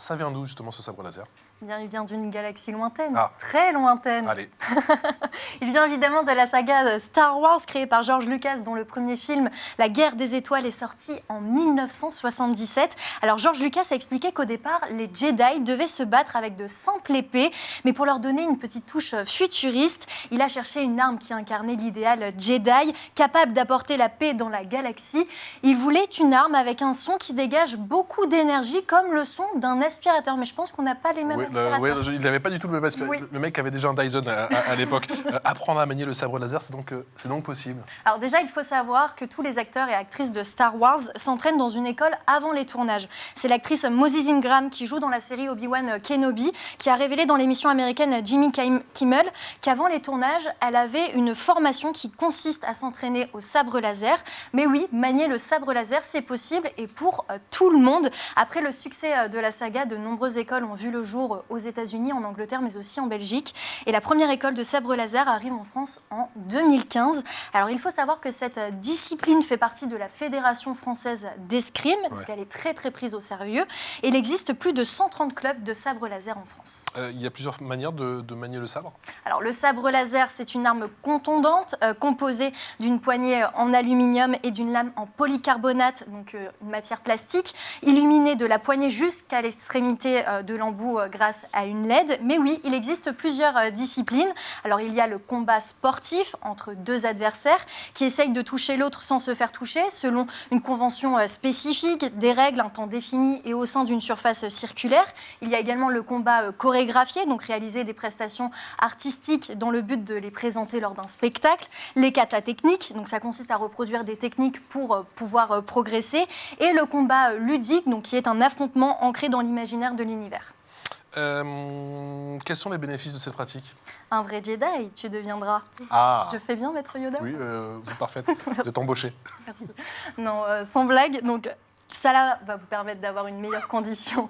ça vient d'où justement ce sabre laser? Bien, il vient d'une galaxie lointaine, Ah. très lointaine. Allez. Il vient évidemment de la saga Star Wars créée par George Lucas, dont le premier film, La Guerre des Étoiles, est sorti en 1977. Alors George Lucas a expliqué qu'au départ, les Jedi devaient se battre avec de simples épées, mais pour leur donner une petite touche futuriste, il a cherché une arme qui incarnait l'idéal Jedi, capable d'apporter la paix dans la galaxie. Il voulait une arme avec un son qui dégage beaucoup d'énergie, comme le son d'un aspirateur. Mais je pense qu'on n'a pas les mêmes aspirateurs. Oui, il n'avait pas du tout le même aspirateur. Oui. Le mec avait déjà un Dyson à l'époque. Apprendre à manier le sabre laser, c'est donc possible. Alors déjà, il faut savoir que tous les acteurs et actrices de Star Wars s'entraînent dans une école avant les tournages. C'est l'actrice Moses Ingram qui joue dans la série Obi-Wan Kenobi, qui a révélé dans l'émission américaine Jimmy Kimmel qu'avant les tournages, elle avait une formation qui consiste à s'entraîner au sabre laser. Mais oui, manier le sabre laser, c'est possible et pour tout le monde. Après le succès de la saga, de nombreuses écoles ont vu le jour aux États-Unis, en Angleterre, mais aussi en Belgique. Et la première école de sabre laser arrive en France en 2015. Alors, il faut savoir que cette discipline fait partie de la Fédération française d'escrime. Donc, elle est très, très prise au sérieux. Et il existe plus de 130 clubs de sabre laser en France. Il y a plusieurs manières de manier le sabre. Alors, le sabre laser, c'est une arme contondante composée d'une poignée en aluminium et d'une lame en polycarbonate, donc une matière plastique, illuminée de la poignée jusqu'à l'extrémité de l'embout grâce à une LED. Mais oui, il existe plusieurs disciplines. Alors, il y a le combat sportif entre deux adversaires qui essayent de toucher l'autre sans se faire toucher, selon une convention spécifique, des règles, un temps défini et au sein d'une surface circulaire. Il y a également le combat chorégraphié, donc réaliser des prestations artistiques dans le but de les présenter lors d'un spectacle. Les katas techniques, donc ça consiste à reproduire des techniques pour pouvoir progresser. Et le combat ludique, donc qui est un affrontement ancré dans l'imaginaire de l'univers. Quels sont les bénéfices de cette pratique? Un vrai Jedi, tu deviendras. Ah. Je fais bien, maître Yoda? Oui, vous êtes parfaite. Vous êtes embauchée. Merci. Non, sans blague. Donc, ça là, va vous permettre d'avoir une meilleure condition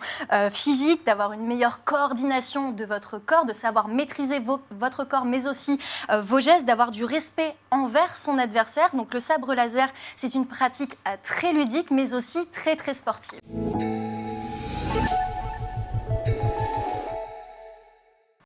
physique, d'avoir une meilleure coordination de votre corps, de savoir maîtriser votre corps, mais aussi vos gestes, d'avoir du respect envers son adversaire. Donc, le sabre laser, c'est une pratique très ludique, mais aussi très, très sportive.